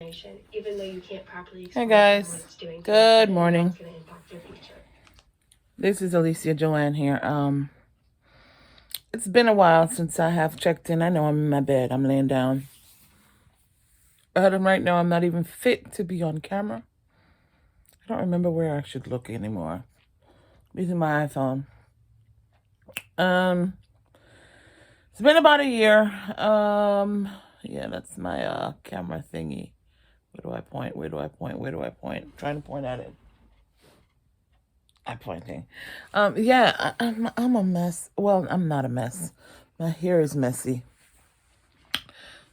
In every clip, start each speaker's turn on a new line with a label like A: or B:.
A: Hey guys, good morning. This is Alicia Joanne here. It's been a while since I have checked in. I know I'm in my bed. I'm laying down. Right now, I'm not even fit to be on camera. I don't remember where I should look anymore. I'm using my iPhone. It's been about a year. Yeah, that's my camera thingy. Where do I point? Where do I point? Where do I point? I'm trying to point at it. I'm pointing. Yeah, I'm a mess. Well, I'm not a mess. My hair is messy.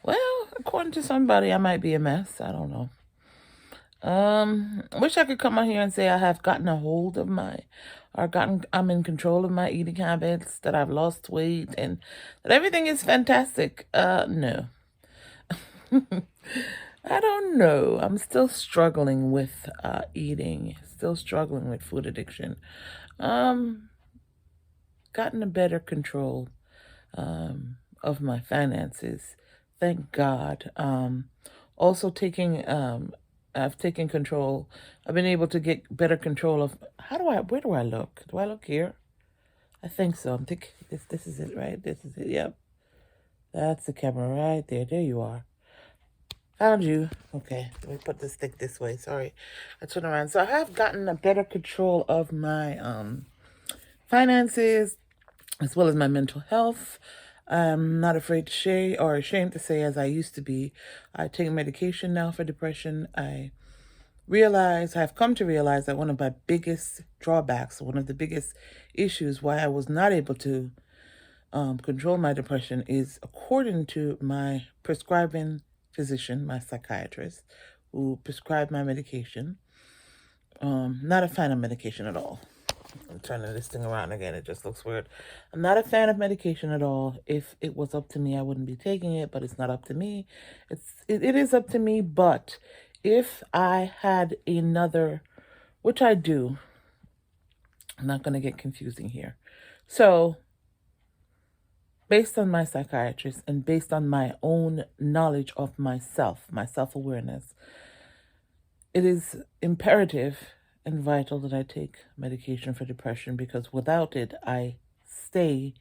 A: Well, according to somebody, I might be a mess. I don't know. I wish I could come out here and say I have gotten a hold of I'm in control of my eating habits, that I've lost weight, and that everything is fantastic. No. I don't know. I'm still struggling with eating, still struggling with food addiction. Gotten a better control of my finances. Thank God. Also I've taken control. I've been able to get better control of, where do I look? Do I look here? I think so. I'm thinking, this is it, right? This is it, yep. That's the camera right there. There you are. Found you. Okay, let me put this stick this way. Sorry, I turn around. So I have gotten a better control of my finances as well as my mental health. I'm not afraid to say or ashamed to say, as I used to be, I take medication now for depression. I've come to realize that one of my biggest drawbacks, one of the biggest issues why I was not able to control my depression is, according to my prescribing physician, my psychiatrist, who prescribed my medication. Not a fan of medication at all. I'm turning this thing around again. It just looks weird. I'm not a fan of medication at all. If it was up to me, I wouldn't be taking it, but it's not up to me. It is up to me, but if I had another, which I do, I'm not going to get confusing here. So, based on my psychiatrist and based on my own knowledge of myself, my self-awareness, it is imperative and vital that I take medication for depression, because without it, I stay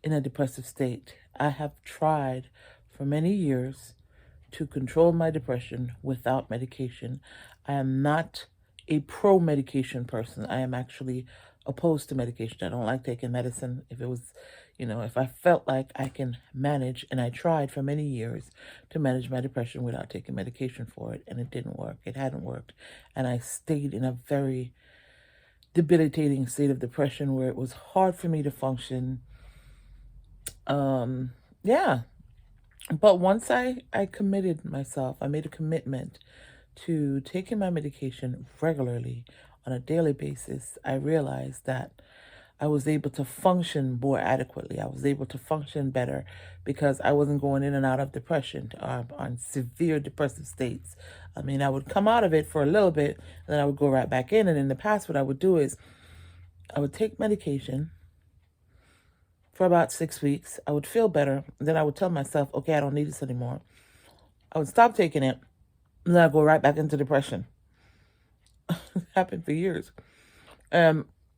A: in a depressive state. I have tried for many years to control my depression without medication. I am not a pro-medication person. I am actually opposed to medication. I don't like taking medicine. If I felt like I can manage, and I tried for many years to manage my depression without taking medication for it, and it didn't work. It hadn't worked. And I stayed in a very debilitating state of depression where it was hard for me to function. Yeah. But once I committed myself, I made a commitment to taking my medication regularly on a daily basis, I realized that I was able to function more adequately. I was able to function better because I wasn't going in and out of depression, on severe depressive states. I mean, I would come out of it for a little bit, and then I would go right back in. And in the past, what I would do is I would take medication for about 6 weeks. I would feel better. Then I would tell myself, okay, I don't need this anymore. I would stop taking it, and then I'd go right back into depression. It happened for years.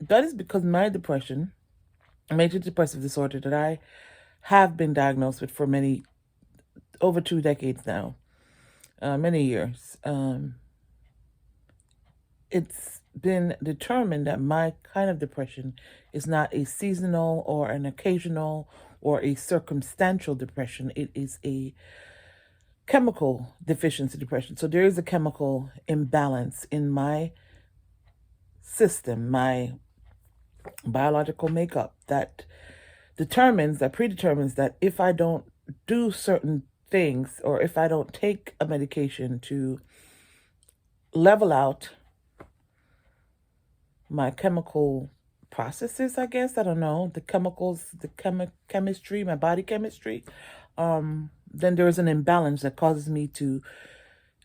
A: That is because my depression, major depressive disorder that I have been diagnosed with for over 2 decades now, many years. It's been determined that my kind of depression is not a seasonal or an occasional or a circumstantial depression. It is a chemical deficiency depression. So there is a chemical imbalance in my system, my biological makeup, that predetermines that if I don't do certain things, or if I don't take a medication to level out my chemical processes, I guess, I don't know, the chemicals, the chemistry, my body chemistry, then there is an imbalance that causes me to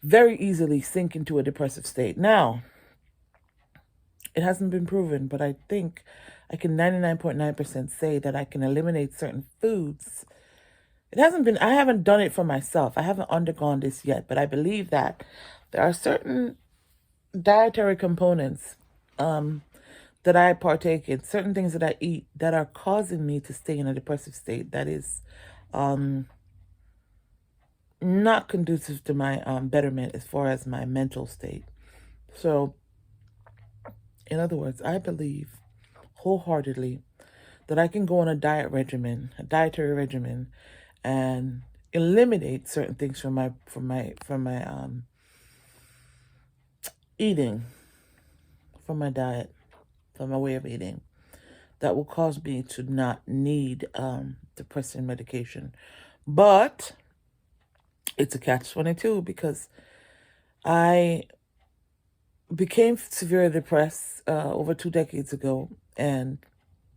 A: very easily sink into a depressive state. Now, it hasn't been proven, but I think I can 99.9% say that I can eliminate certain foods, it hasn't been, I haven't done it for myself. I haven't undergone this yet, but I believe that there are certain dietary components that I partake in, certain things that I eat that are causing me to stay in a depressive state that is not conducive to my betterment as far as my mental state. So, in other words, I believe wholeheartedly that I can go on a a dietary regimen, and eliminate certain things from my eating, from my diet, from my way of eating, that will cause me to not need depressing medication. But it's a catch-22 because I became severely depressed over 2 decades ago, and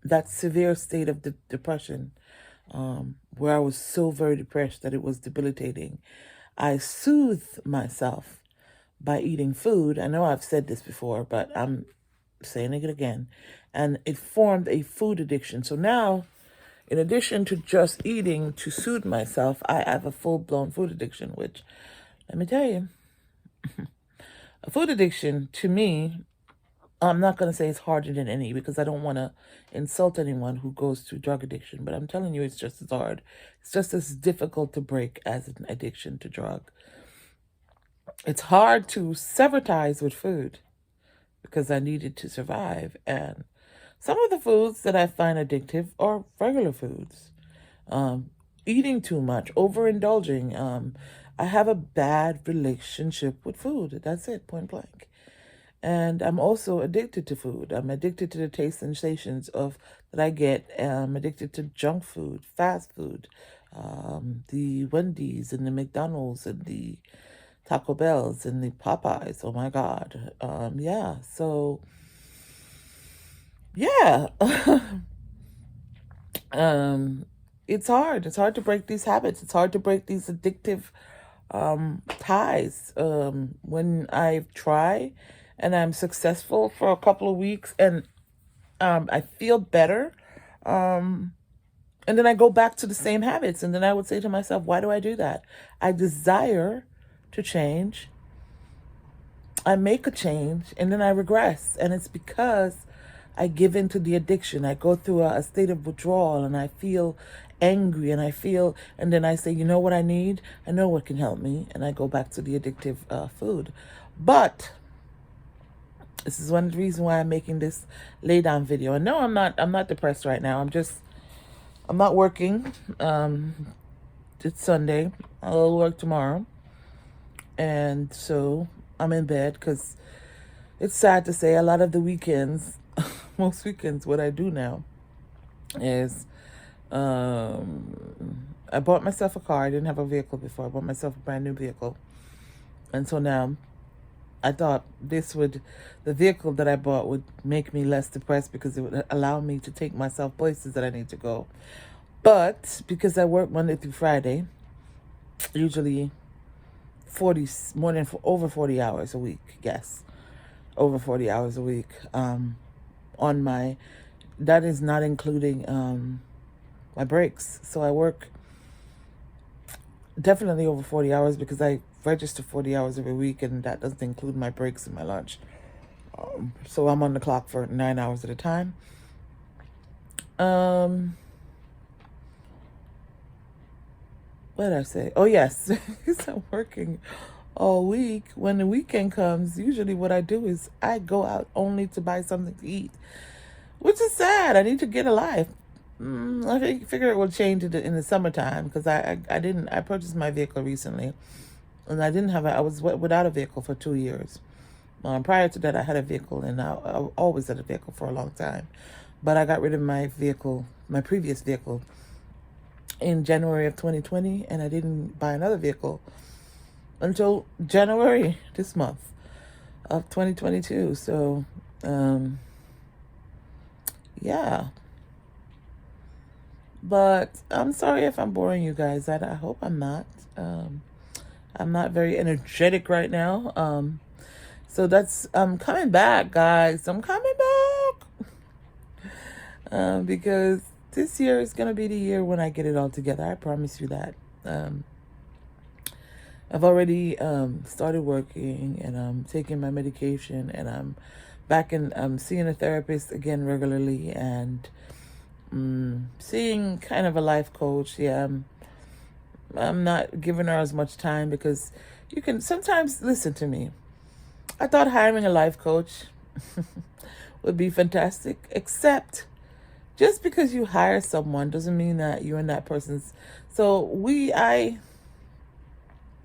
A: that severe state of depression, where I was so very depressed that it was debilitating, I soothed myself by eating food. I know I've said this before, but I'm saying it again. And it formed a food addiction. So now, in addition to just eating to soothe myself, I have a full-blown food addiction, which, let me tell you, a food addiction to me, I'm not going to say it's harder than any, because I don't want to insult anyone who goes through drug addiction, but I'm telling you, it's just as hard. It's just as difficult to break as an addiction to drug. It's hard to sever ties with food because I needed to survive. And some of the foods that I find addictive are regular foods. Eating too much, overindulging. I have a bad relationship with food. That's it, point blank. And I'm also addicted to food. I'm addicted to the taste sensations of that I get. I'm addicted to junk food, fast food, the Wendy's and the McDonald's and the Taco Bells and the Popeyes. Oh my God. Yeah. So yeah. It's hard. It's hard to break these habits. It's hard to break these addictive ties. When I try and I'm successful for a couple of weeks and I feel better, and then I go back to the same habits, and then I would say to myself, why do I do that? I desire to change. I make a change, and then I regress. And it's because I give into the addiction. I go through a state of withdrawal, and I feel angry, and then I say, you know what I need? I know what can help me. And I go back to the addictive food. But this is one of the reasons why I'm making this lay down video. And no, I'm not depressed right now. I'm not working. It's Sunday. I'll work tomorrow. And so I'm in bed because it's sad to say a lot of the weekends, most weekends, what I do now is I bought myself a car. I didn't have a vehicle before. I bought myself a brand new vehicle. And so now I thought the vehicle that I bought would make me less depressed because it would allow me to take myself places that I need to go. But because I work Monday through Friday, usually over 40 hours a week, yes, over 40 hours a week, that is not including my breaks. So I work definitely over 40 hours because I register 40 hours every week, and that doesn't include my breaks and my lunch. So I'm on the clock for 9 hours at a time. What did I say? Oh, yes. I'm working all week. When the weekend comes, usually what I do is I go out only to buy something to eat, which is sad. I need to get a life. I figure it will change in the summertime because I purchased my vehicle recently, and I was without a vehicle for 2 years. Prior to that, I had a vehicle, and I always had a vehicle for a long time. But I got rid of my previous vehicle, in January of 2020, and I didn't buy another vehicle until January this month of 2022. So, yeah. But I'm sorry if I'm boring you guys. I hope I'm not. I'm not very energetic right now. So I'm coming back, guys. I'm coming back. Because this year is going to be the year when I get it all together. I promise you that. I've already started working, and I'm taking my medication, and I'm back in. I'm seeing a therapist again regularly, and seeing kind of a life coach. Yeah, I'm not giving her as much time because you can sometimes listen to me. I thought hiring a life coach would be fantastic, except just because you hire someone doesn't mean that you're in that person's. So I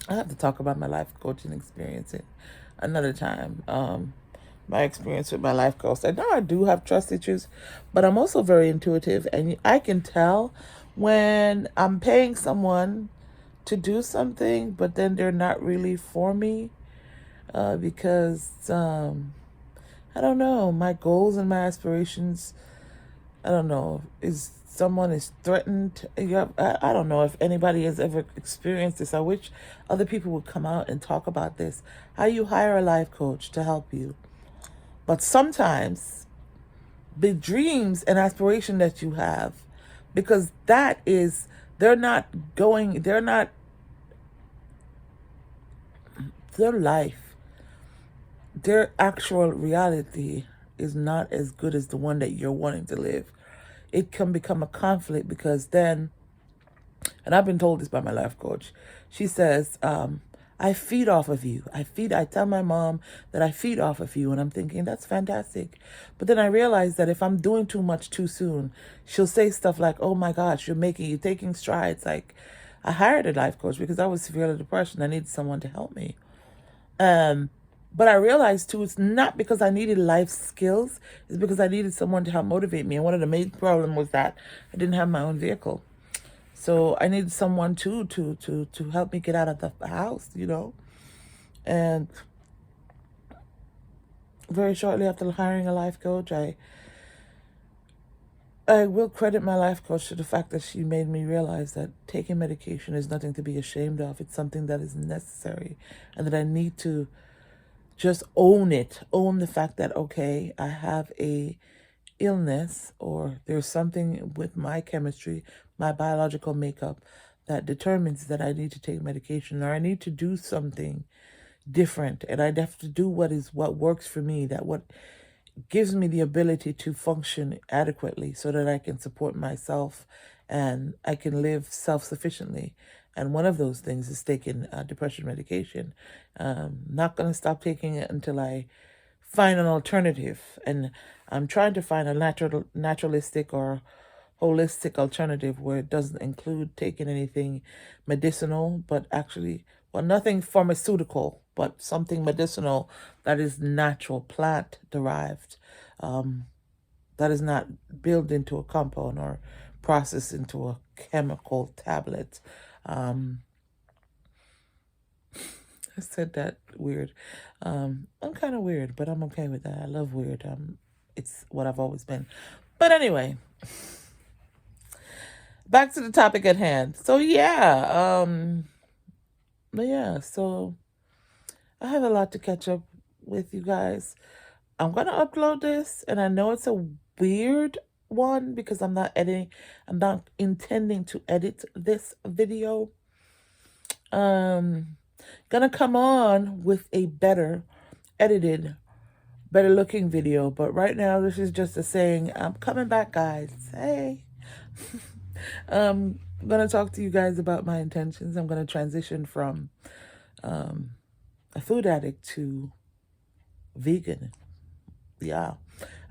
A: have to talk about my life coaching experience another time. My experience with my life coach. I know I do have trust issues, but I'm also very intuitive, and I can tell when I'm paying someone to do something, but then they're not really for me, because I don't know, my goals and my aspirations. I don't know, is someone is threatened. I don't know if anybody has ever experienced this. I wish other people would come out and talk about this. How you hire a life coach to help you. But sometimes the dreams and aspiration that you have, because that is, they're not going, they're not, their life, their actual reality is not as good as the one that you're wanting to live. It can become a conflict because then, and I've been told this by my life coach, she says, I feed off of you. I tell my mom that I feed off of you. And I'm thinking, that's fantastic. But then I realize that if I'm doing too much too soon, she'll say stuff like, oh my gosh, you're taking strides. Like, I hired a life coach because I was severely depressed and I needed someone to help me. But I realized too, it's not because I needed life skills. It's because I needed someone to help motivate me. And one of the main problems was that I didn't have my own vehicle. So I needed someone to help me get out of the house, And very shortly after hiring a life coach, I will credit my life coach to the fact that she made me realize that taking medication is nothing to be ashamed of. It's something that is necessary, and that I need to just own the fact that, okay, I have a illness, or there's something with my chemistry, my biological makeup, that determines that I need to take medication, or I need to do something different, and I have to do what works for me, that what gives me the ability to function adequately so that I can support myself and I can live self-sufficiently. And one of those things is taking depression medication. Not going to stop taking it until I find an alternative. And I'm trying to find a naturalistic or holistic alternative where it doesn't include taking anything medicinal, but actually, well, nothing pharmaceutical, but something medicinal that is natural, plant derived, that is not built into a compound or processed into a chemical tablet. I said that weird. I'm kind of weird, but I'm okay with that. I love weird. It's what I've always been. But anyway, back to the topic at hand. So so I have a lot to catch up with you guys. I'm gonna upload this, and I know it's a weird one because I'm not intending to edit this video. Gonna come on with a better edited, better looking video, but right now this is just a saying, I'm coming back, guys. Hey. I'm gonna talk to you guys about my intentions. I'm gonna transition from a food addict to vegan. Yeah,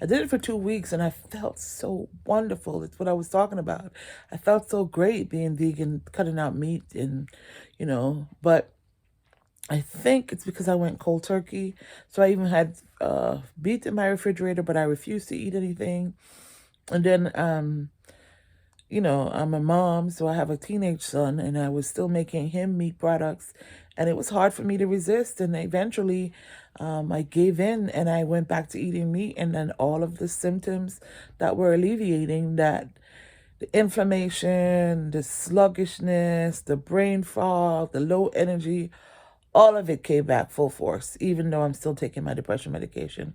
A: I did it for 2 weeks and I felt so wonderful. It's what I was talking about. I felt so great being vegan, cutting out meat, and but I think it's because I went cold turkey. So I even had beef in my refrigerator, but I refused to eat anything. And then I'm a mom, so I have a teenage son, and I was still making him meat products, and it was hard for me to resist. And eventually, I gave in, and I went back to eating meat, and then all of the symptoms that were alleviating, that the inflammation, the sluggishness, the brain fog, the low energy, all of it came back full force, even though I'm still taking my depression medication.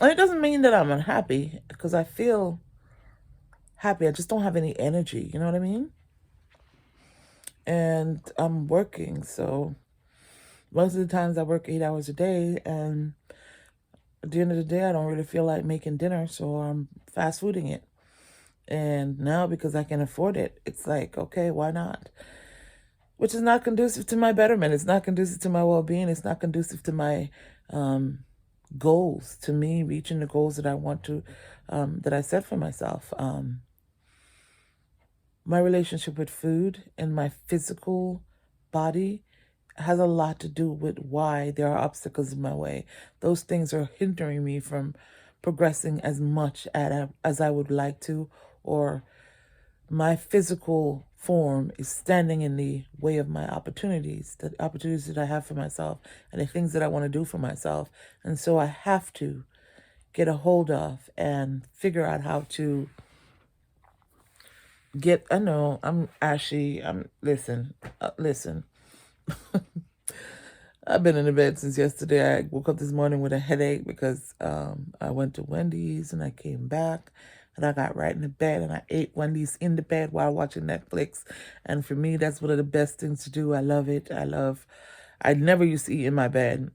A: And it doesn't mean that I'm unhappy, because I feel happy. I just don't have any energy. You know what I mean? And I'm working, so most of the times I work 8 hours a day, and at the end of the day, I don't really feel like making dinner, so I'm fast fooding it. And now, because I can afford it, it's like, okay, why not? Which is not conducive to my betterment. It's not conducive to my well-being. It's not conducive to my goals, to me reaching the goals that I want to, that I set for myself. My relationship with food and my physical body has a lot to do with why there are obstacles in my way. Those things are hindering me from progressing as much as I would like to, or my physical form is standing in the way of my opportunities, the opportunities that I have for myself and the things that I want to do for myself. And so I have to get a hold of and figure out how to I know I'm ashy. Listen. I've been in the bed since yesterday. I woke up this morning with a headache because I went to Wendy's and I came back and I got right in the bed and I ate Wendy's in the bed while watching Netflix. And for me, that's one of the best things to do. I love it. I never used to eat in my bed.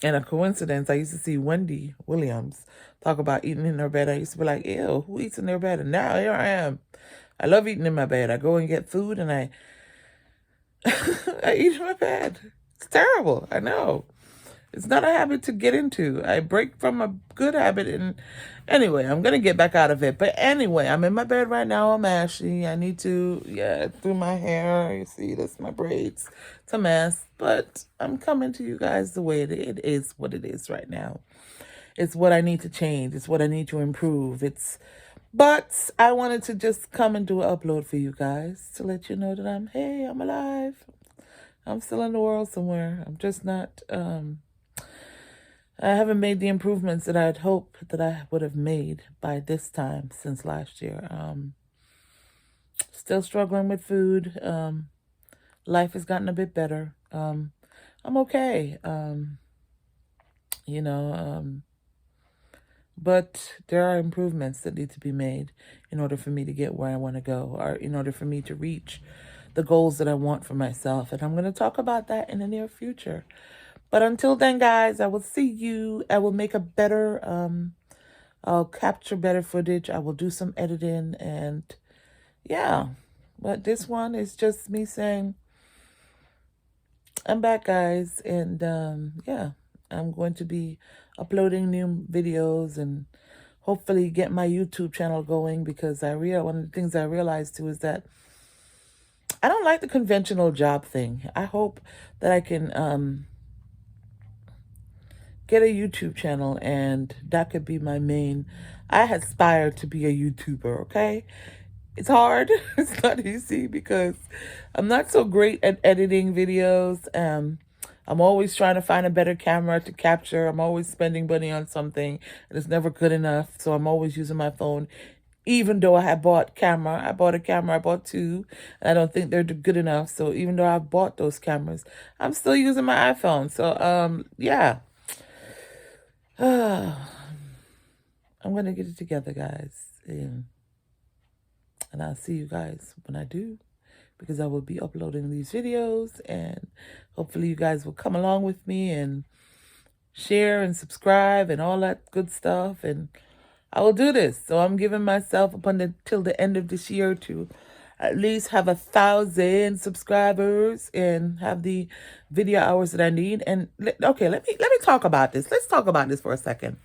A: And a coincidence, I used to see Wendy Williams talk about eating in her bed. I used to be like, ew, who eats in their bed? And now here I am. I love eating in my bed. I go and get food and I eat in my bed. It's terrible. I know. It's not a habit to get into. I break from a good habit. And anyway, I'm going to get back out of it. But anyway, I'm in my bed right now. I'm ashy. I need to, do my hair. You see, that's my braids. It's a mess. But I'm coming to you guys the way it is what it is right now. It's what I need to change. It's what I need to improve. But I wanted to just come and do an upload for you guys to let you know that I'm alive. I'm still in the world somewhere. I'm just not, I haven't made the improvements that I'd hoped that I would have made by this time since last year. Still struggling with food. Life has gotten a bit better. I'm okay. But there are improvements that need to be made in order for me to get where I want to go, or in order for me to reach the goals that I want for myself. And I'm going to talk about that in the near future. But until then, guys, I will see you. I will make a better, I'll capture better footage. I will do some editing and yeah. But this one is just me saying, I'm back, guys. And I'm going to be uploading new videos and hopefully get my YouTube channel going, because one of the things I realized too is that I don't like the conventional job thing. I hope that I can get a YouTube channel, and that could be my main. I aspire to be a YouTuber, okay? It's hard. It's not easy because I'm not so great at editing videos. I'm always trying to find a better camera to capture. I'm always spending money on something and it's never good enough. So I'm always using my phone. Even though I bought a camera, I bought two, and I don't think they're good enough. So even though I bought those cameras, I'm still using my iPhone. So, yeah. I'm going to get it together, guys. And I'll see you guys when I do, because I will be uploading these videos, and hopefully you guys will come along with me and share and subscribe and all that good stuff. And I will do this. So I'm giving myself till the end of this year to at least have 1,000 subscribers and have the video hours that I need. And okay, let me talk about this. Let's talk about this for a second.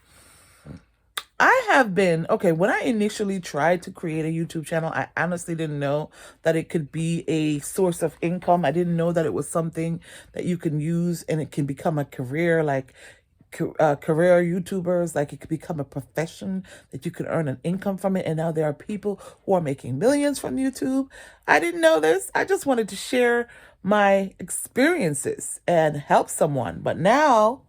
A: I have been, when I initially tried to create a YouTube channel, I honestly didn't know that it could be a source of income. I didn't know that it was something that you can use and it can become a career, like career YouTubers, like it could become a profession that you could earn an income from it. And now there are people who are making millions from YouTube. I didn't know this. I just wanted to share my experiences and help someone. But now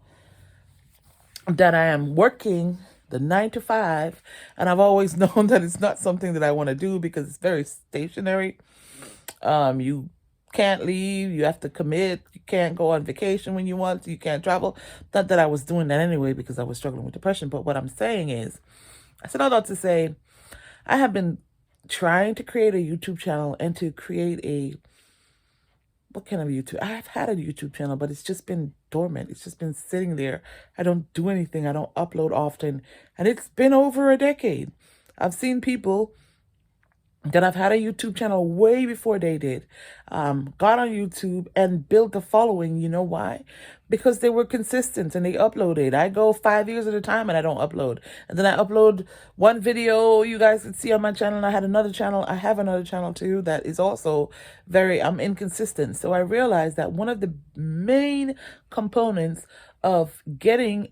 A: that I am working the 9 to 5, and I've always known that it's not something that I want to do because it's very stationary. You can't leave. You have to commit. You can't go on vacation when you want to. You can't travel. Not that I was doing that anyway because I was struggling with depression. But what I'm saying is, I said all that to say, I have been trying to create a YouTube channel and to create a, what kind of YouTube? I've had a YouTube channel, but it's just been dormant. It's just been sitting there. I don't do anything. I don't upload often. And it's been over a decade. I've seen people that I've had a YouTube channel way before they did, got on YouTube and built a following. You know why? Because they were consistent and they uploaded. I go 5 years at a time and I don't upload. And then I upload one video you guys can see on my channel. And I had another channel. I have another channel too that is also I'm inconsistent. So I realized that one of the main components of getting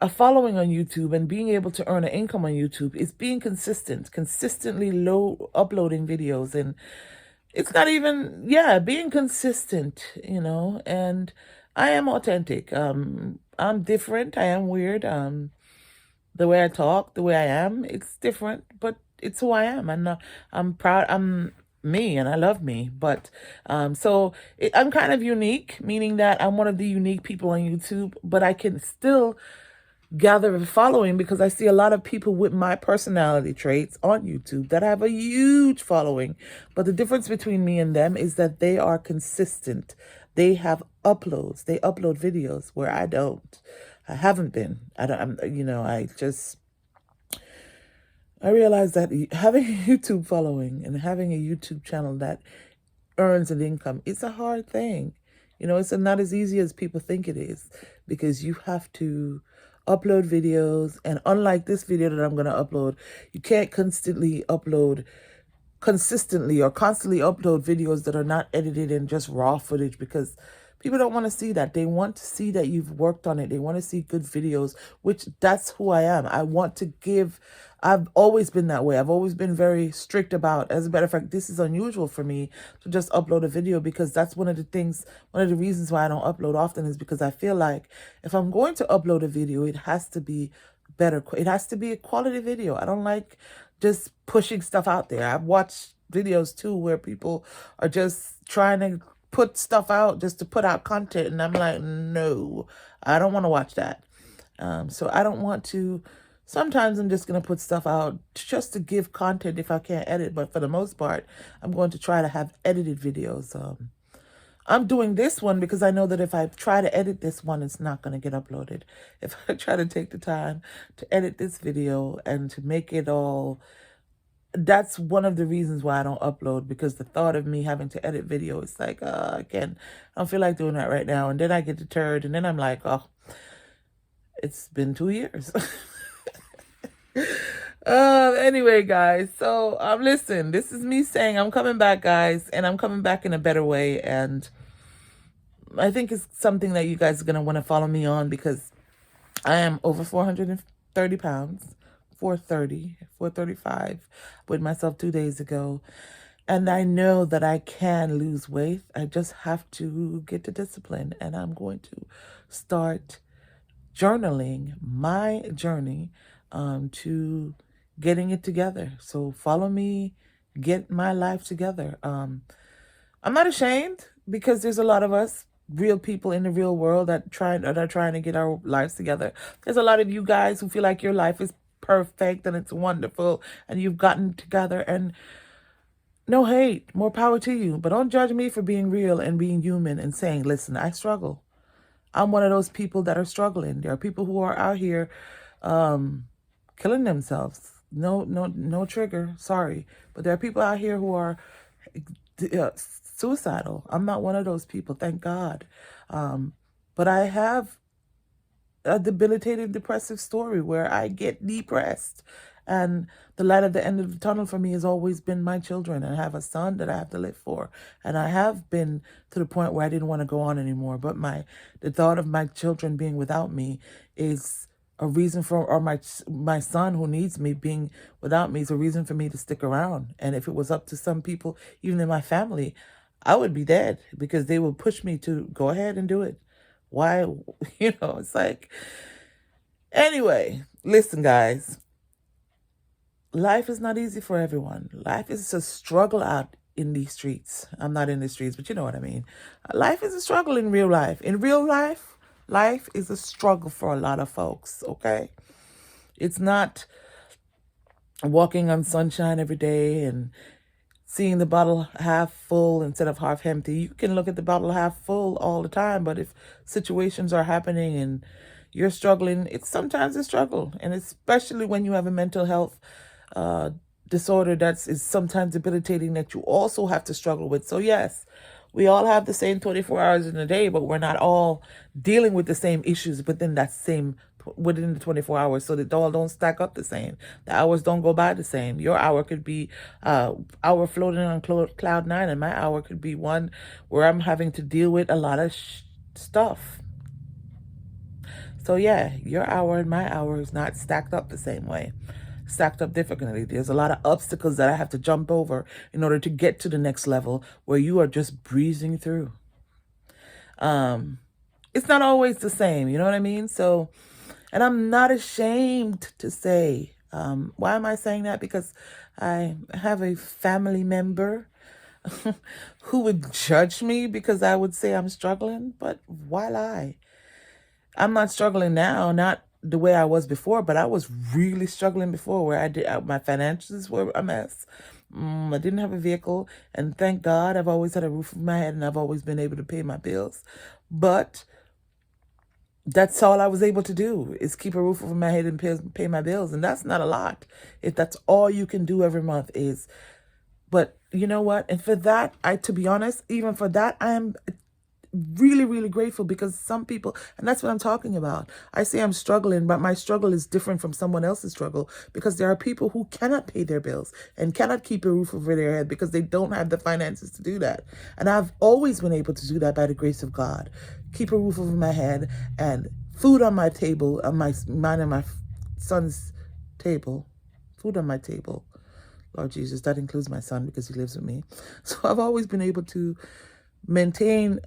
A: a following on YouTube and being able to earn an income on YouTube is being consistently low uploading videos. And it's not even, being consistent, and I am authentic. I'm different. I am weird. The way I talk, the way I am, it's different, but it's who I am. I'm proud. I'm me and I love me. But I'm kind of unique, meaning that I'm one of the unique people on YouTube, but I can still gather a following because I see a lot of people with my personality traits on YouTube that have a huge following. But the difference between me and them is that they are consistent. They have uploads. They upload videos where I don't. I haven't been. I realized that having a YouTube following and having a YouTube channel that earns an income, it's a hard thing. It's not as easy as people think it is, because you have to upload videos. And unlike this video that I'm going to upload, you can't consistently upload videos that are not edited and just raw footage, because people don't want to see that. They want to see that you've worked on it. They want to see good videos, which that's who I am. I've always been that way. I've always been very strict about, as a matter of fact, this is unusual for me to just upload a video, because that's one of the reasons why I don't upload often, is because I feel like if I'm going to upload a video, it has to be better. It has to be a quality video. I don't like just pushing stuff out there. I've watched videos too where people are just trying to put stuff out just to put out content, and I'm like, no, I don't want to watch that. So I don't want to. Sometimes I'm just going to put stuff out just to give content if I can't edit, but for the most part, I'm going to try to have edited videos. I'm doing this one because I know that if I try to edit this one, it's not going to get uploaded. If I try to take the time to edit this video and to make it all, that's one of the reasons why I don't upload, because the thought of me having to edit video, it's like, I don't feel like doing that right now. And then I get deterred, and then I'm like, oh, it's been 2 years. Anyway, guys, so listen, this is me saying I'm coming back, guys, and I'm coming back in a better way. And I think it's something that you guys are going to want to follow me on, because I am over 430 pounds, 435, weighed myself 2 days ago. And I know that I can lose weight. I just have to get the discipline, and I'm going to start journaling my journey to getting it together. So follow me, get my life together. I'm not ashamed, because there's a lot of us real people in the real world that are trying to get our lives together. There's a lot of you guys who feel like your life is perfect and it's wonderful and you've gotten together, and no hate, more power to you. But don't judge me for being real and being human and saying, listen, I struggle. I'm one of those people that are struggling. There are people who are out here killing themselves. No trigger, sorry. But there are people out here who are suicidal. I'm not one of those people, thank God. But I have a debilitating depressive story where I get depressed. And the light at the end of the tunnel for me has always been my children. I have a son that I have to live for. And I have been to the point where I didn't want to go on anymore. But the thought of my children being without me is a reason for, or my son who needs me being without me is a reason for me to stick around. And if it was up to some people, even in my family, I would be dead, because they would push me to go ahead and do it. Why? It's like, anyway, listen, guys, life is not easy for everyone. Life is a struggle out in these streets. I'm not in the streets, but you know what I mean. Life is a struggle in real life. In real life, life is a struggle for a lot of folks, okay? It's not walking on sunshine every day and seeing the bottle half full instead of half empty. You can look at the bottle half full all the time, but if situations are happening and you're struggling, it's sometimes a struggle, and especially when you have a mental health uh, disorder that's is sometimes debilitating that you also have to struggle with. So yes, we all have the same 24 hours in a day, but we're not all dealing with the same issues within the 24 hours, so that all don't stack up the same. The hours don't go by the same. Your hour could be hour floating on cloud nine, and my hour could be one where I'm having to deal with a lot of stuff. So yeah, your hour and my hour is not stacked up the same way. Stacked up differently. There's a lot of obstacles that I have to jump over in order to get to the next level where you are just breezing through. It's not always the same, you know what I mean? So, and I'm not ashamed to say, why am I saying that? Because I have a family member who would judge me because I would say I'm struggling, but why lie? I'm not struggling now, not the way I was before, but I was really struggling before where my finances were a mess. I didn't have a vehicle, and thank God I've always had a roof over my head and I've always been able to pay my bills. But that's all I was able to do is keep a roof over my head and pay my bills. And that's not a lot. If that's all you can do every month is, but you know what? And for that, to be honest, even for that, I am really, really grateful because some people, and that's what I'm talking about. I say I'm struggling, but my struggle is different from someone else's struggle because there are people who cannot pay their bills and cannot keep a roof over their head because they don't have the finances to do that. And I've always been able to do that by the grace of God. Keep a roof over my head and food on my table, on mine and my son's table, food on my table. Lord Jesus, that includes my son because he lives with me. So I've always been able to maintain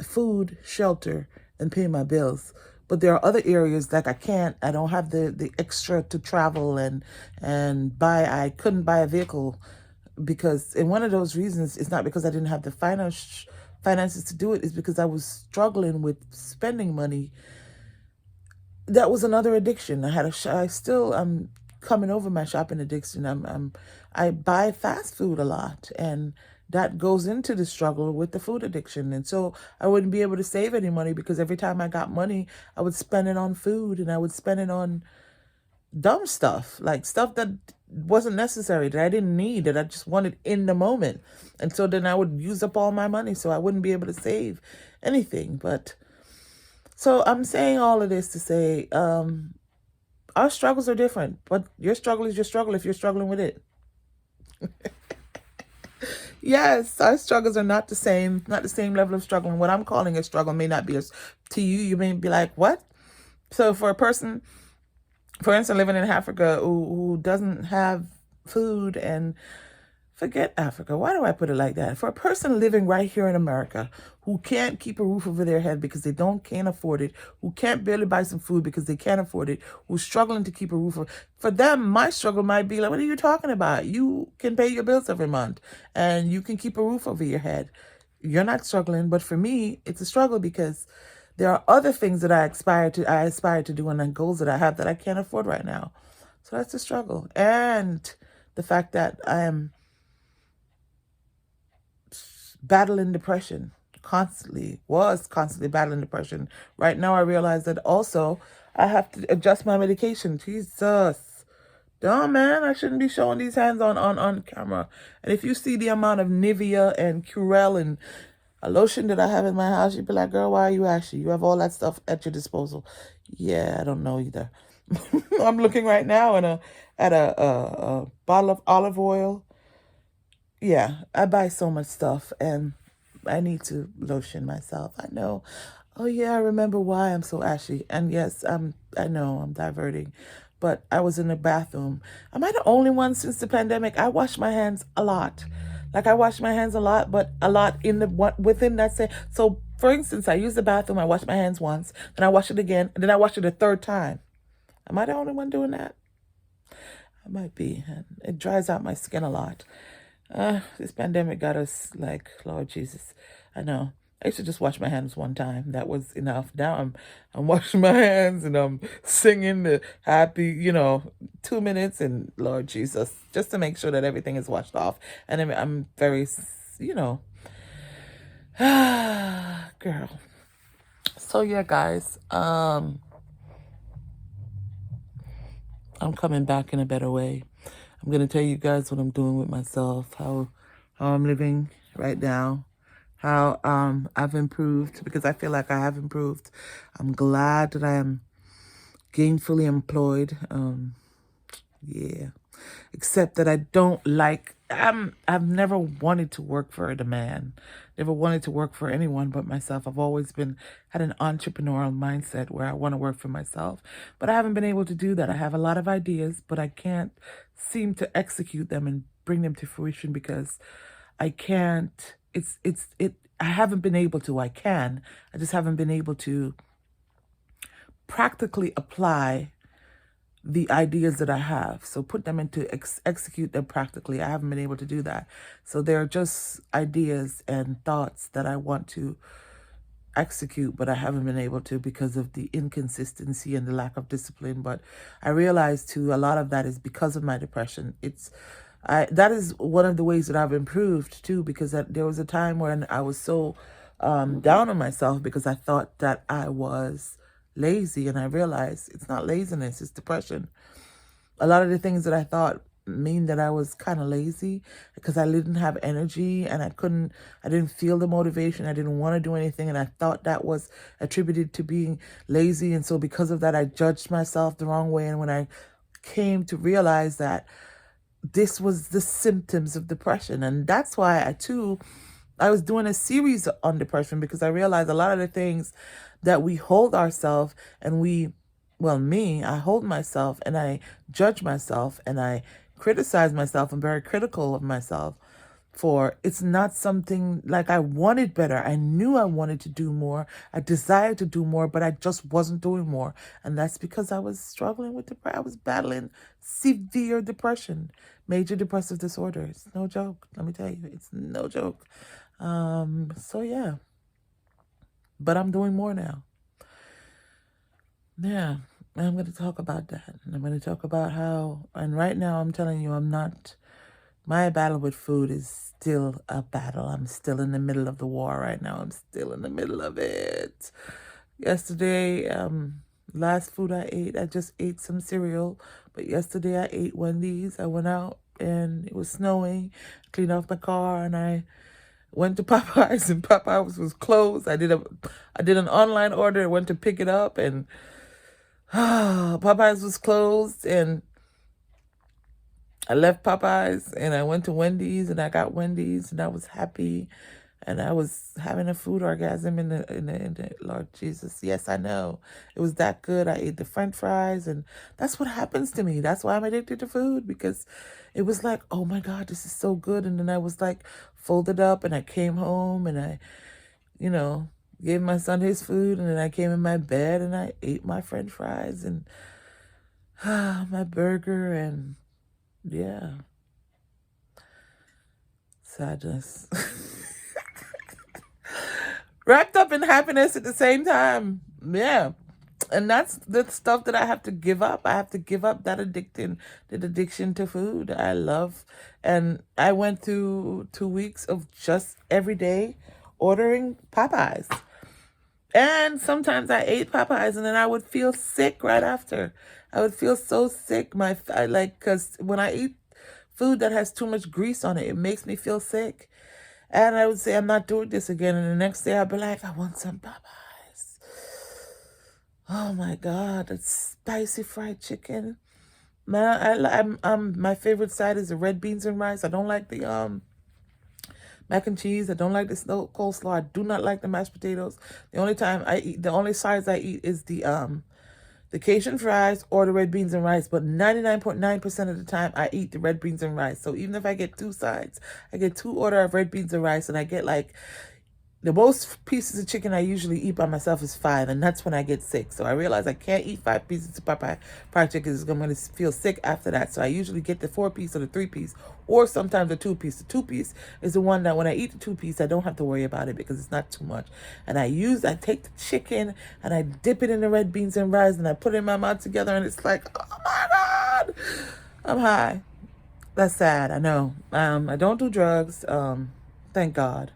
A: food, shelter, and pay my bills. But there are other areas like I don't have the extra to travel and buy. I couldn't buy a vehicle because, and one of those reasons is not because I didn't have the finances to do it, is because I was struggling with spending money. That was another addiction. I'm coming over my shopping addiction. I buy fast food a lot, and that goes into the struggle with the food addiction. And so I wouldn't be able to save any money because every time I got money, I would spend it on food, and I would spend it on dumb stuff, like stuff that wasn't necessary, that I didn't need, that I just wanted in the moment. And so then I would use up all my money, so I wouldn't be able to save anything. But so I'm saying all of this to say, our struggles are different, but your struggle is your struggle if you're struggling with it. Yes, our struggles are not the same level of struggle. And what I'm calling a struggle may not be to you. You may be like, what? So for a person, for instance, living in Africa who doesn't have food, and forget Africa. Why do I put it like that? For a person living right here in America who can't keep a roof over their head because they can't afford it, who can't barely buy some food because they can't afford it, who's struggling to keep a roof over, for them, my struggle might be like, what are you talking about? You can pay your bills every month and you can keep a roof over your head. You're not struggling, but for me, it's a struggle because there are other things that I aspire to do, and goals that I have that I can't afford right now. So that's a struggle. And the fact that I am battling depression was constantly battling depression. Right now, I realize that also I have to adjust my medication. Jesus. Dumb man, I shouldn't be showing these hands on camera. And if you see the amount of Nivea and Curel and a lotion that I have in my house, you'd be like, girl, why are you asking? You have all that stuff at your disposal. Yeah, I don't know either. I'm looking right now at a bottle of olive oil. Yeah, I buy so much stuff and I need to lotion myself. I know. Oh yeah, I remember why I'm so ashy. And yes, I know I'm diverting. But I was in the bathroom. Am I the only one since the pandemic? I wash my hands a lot. Like I wash my hands a lot, but a lot within that same. So for instance, I use the bathroom, I wash my hands once, then I wash it again, and then I wash it a third time. Am I the only one doing that? I might be. And it dries out my skin a lot. This pandemic got us like, Lord Jesus. I know. I used to just wash my hands one time. That was enough. Now I'm washing my hands and I'm singing the happy, 2 minutes, and Lord Jesus, just to make sure that everything is washed off. And I'm very, you know, girl. So yeah, guys, I'm coming back in a better way. I'm gonna tell you guys what I'm doing with myself, how I'm living right now, how I've improved, because I feel like I have improved. I'm glad that I am gainfully employed. Yeah. Except that I don't like, I've never wanted to work for a man. Never wanted to work for anyone but myself. I've always had an entrepreneurial mindset where I want to work for myself, but I haven't been able to do that. I have a lot of ideas, but I can't seem to execute them and bring them to fruition because I can't, I haven't been able to. I just haven't been able to practically apply the ideas that I have. So put them into execute them practically. I haven't been able to do that. So they're just ideas and thoughts that I want to execute, but I haven't been able to because of the inconsistency and the lack of discipline. But I realize too, a lot of that is because of my depression. That is one of the ways that I've improved too, because there was a time when I was so down on myself because I thought that I was lazy, and I realized it's not laziness, it's depression. A lot of the things that I thought mean that I was kind of lazy because I didn't have energy and I didn't feel the motivation. I didn't want to do anything, and I thought that was attributed to being lazy. And so because of that, I judged myself the wrong way. And when I came to realize that this was the symptoms of depression, and that's why I was doing a series on depression, because I realized a lot of the things that we hold ourselves and I hold myself and I judge myself and I criticize myself. I'm very critical of myself for, it's not something like I wanted better. I knew I wanted to do more. I desired to do more, but I just wasn't doing more. And that's because I was struggling with depression. I was battling severe depression, major depressive disorder. It's no joke. Let me tell you, it's no joke. So yeah, but I'm doing more now. Yeah, I'm going to talk about that. And I'm going to talk about how, and right now I'm telling you, my battle with food is still a battle. I'm still in the middle of the war right now. I'm still in the middle of it. Yesterday, last food I ate, I just ate some cereal, but yesterday I ate Wendy's. I went out and it was snowing, cleaned off my car, and I went to Popeyes, and Popeyes was closed. I did an online order, went to pick it up, and Popeyes was closed, and I left Popeyes and I went to Wendy's, and I got Wendy's, and I was happy, and I was having a food orgasm in the Lord Jesus. Yes, I know. It was that good. I ate the French fries, and that's what happens to me. That's why I'm addicted to food, because it was like, oh my God, this is so good. And then I was like folded up, and I came home and I, gave my son his food, and then I came in my bed and I ate my French fries and my burger, and yeah, sadness. Wrapped up in happiness at the same time. Yeah. And that's the stuff that I have to give up. I have to give up that addiction to food. And I went through 2 weeks of just every day ordering Popeyes. And sometimes I ate Popeyes and then I would feel sick right after. I would feel so sick. Because when I eat food that has too much grease on it, it makes me feel sick. And I would say, I'm not doing this again. And the next day I'd be like, I want some Popeyes. Oh my God, that's spicy fried chicken. Man, my favorite side is the red beans and rice. I don't like the mac and cheese. I don't like the coleslaw. I do not like the mashed potatoes. The only sides I eat is the Cajun fries or the red beans and rice, but 99.9% of the time I eat the red beans and rice. So even if I get 2 sides, I get 2 order of red beans and rice, and I get like the most pieces of chicken I usually eat by myself is 5, and that's when I get sick. So I realize I can't eat 5 pieces of fried chicken. I'm going to feel sick after that. So I usually get the 4-piece or the 3-piece, or sometimes the 2-piece. The 2-piece is the one that when I eat the 2-piece, I don't have to worry about it because it's not too much. And I take the chicken and I dip it in the red beans and rice and I put it in my mouth together, and it's like, oh my God, I'm high. That's sad. I know. I don't do drugs. Thank God.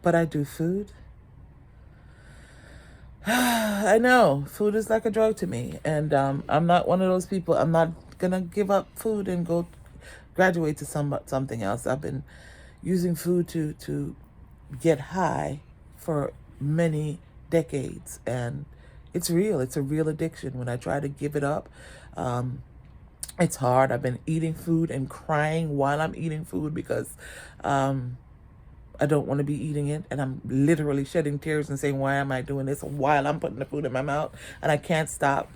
A: But I do food. I know food is like a drug to me, and I'm not one of those people. I'm not gonna give up food and go graduate to something else. I've been using food to get high for many decades, and it's real. It's a real addiction. When I try to give it up, it's hard. I've been eating food and crying while I'm eating food because I don't want to be eating it, and I'm literally shedding tears and saying, why am I doing this while I'm putting the food in my mouth, and I can't stop.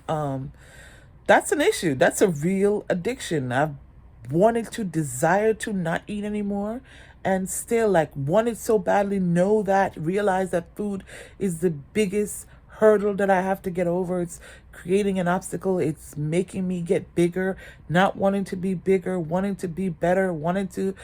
A: That's an issue. That's a real addiction. I've wanted to desire to not eat anymore, and still like wanted so badly, realize that food is the biggest hurdle that I have to get over. It's creating an obstacle. It's making me get bigger, not wanting to be bigger, wanting to be better, wanting to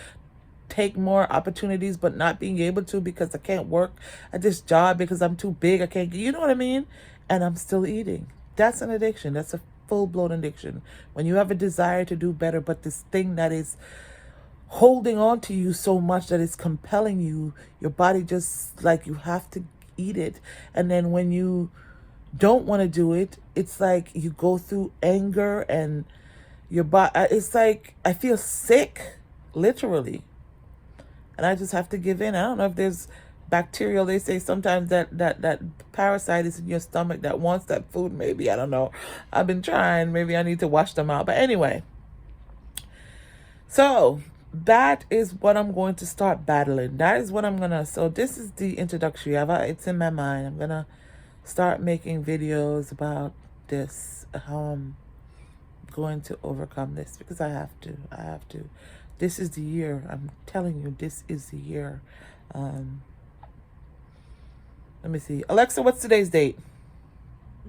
A: take more opportunities, but not being able to because I can't work at this job because I'm too big. I can't, you know what I mean? And I'm still eating. That's an addiction. That's a full-blown addiction. When you have a desire to do better, but this thing that is holding on to you so much that it's compelling you, your body just like you have to eat it. And then when you don't want to do it, it's like you go through anger and your body, it's like I feel sick, literally. And I just have to give in. I don't know if there's bacterial. They say sometimes that parasite is in your stomach that wants that food. Maybe, I don't know. I've been trying. Maybe I need to wash them out. But anyway, so that is what I'm going to start battling. That is what I'm gonna. So this is the introductory. It's in my mind. I'm gonna start making videos about this. How I'm going to overcome this because I have to. This is the year. I'm telling you, this is the year. Let me see. Alexa, what's today's date?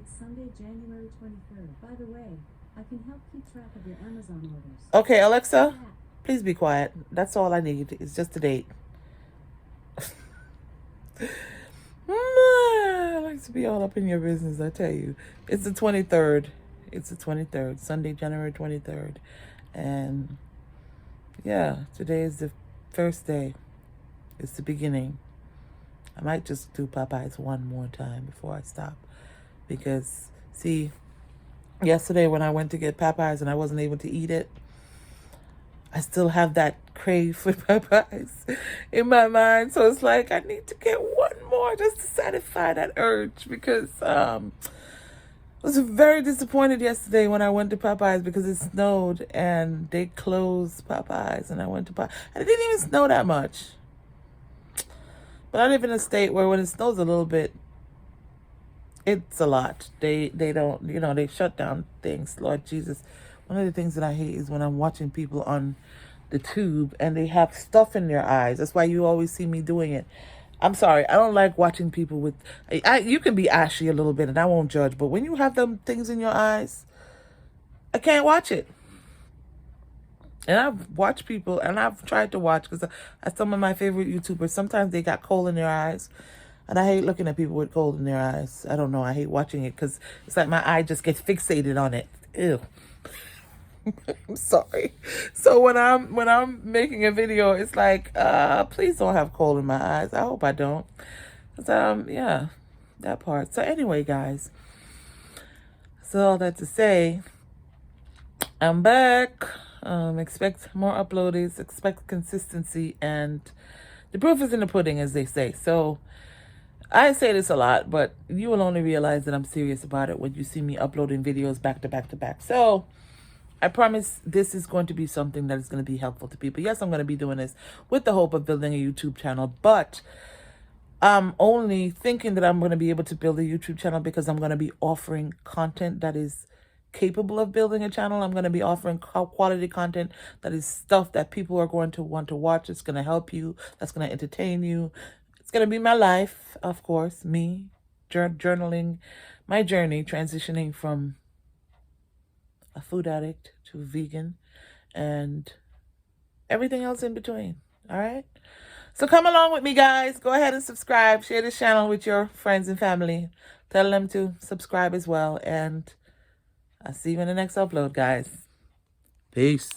B: It's Sunday, January 23rd. By the way, I can help keep track of your Amazon orders.
A: Okay, Alexa, please be quiet. That's all I need. It's just the date. I like to be all up in your business, I tell you. It's the 23rd. It's the 23rd. Sunday, January 23rd. And yeah, today is the first day. It's the beginning. I might just do Popeyes one more time before I stop. Because, see, yesterday when I went to get Popeyes and I wasn't able to eat it, I still have that crave for Popeyes in my mind. So it's like I need to get one more just to satisfy that urge. Because I was very disappointed yesterday when I went to Popeyes because it snowed and they closed Popeyes, and I went to Popeyes. And it didn't even snow that much. But I live in a state where when it snows a little bit, it's a lot. They don't, they shut down things. Lord Jesus. One of the things that I hate is when I'm watching people on the tube and they have stuff in their eyes. That's why you always see me doing it. I'm sorry. I don't like watching people with... you can be ashy a little bit and I won't judge. But when you have them things in your eyes, I can't watch it. And I've watched people, and I've tried to watch because some of my favorite YouTubers, sometimes they got coal in their eyes. And I hate looking at people with coal in their eyes. I don't know. I hate watching it because it's like my eye just gets fixated on it. Ew. I'm sorry. So when I'm making a video, it's like, please don't have coal in my eyes. I hope I don't. 'Cause, yeah, that part. So anyway, guys. So all that to say, I'm back. Expect more uploadings, expect consistency, and the proof is in the pudding, as they say. So I say this a lot, but you will only realize that I'm serious about it when you see me uploading videos back to back to back. So I promise this is going to be something that is going to be helpful to people. Yes, I'm going to be doing this with the hope of building a YouTube channel, but I'm only thinking that I'm going to be able to build a YouTube channel because I'm going to be offering content that is capable of building a channel. I'm going to be offering quality content that is stuff that people are going to want to watch. It's going to help you. That's going to entertain you. It's going to be my life, of course, me journaling my journey, transitioning from a food addict to vegan and everything else in between. All right. So come along with me, guys. Go ahead and subscribe. Share this channel with your friends and family. Tell them to subscribe as well. And I'll see you in the next upload, guys. Peace.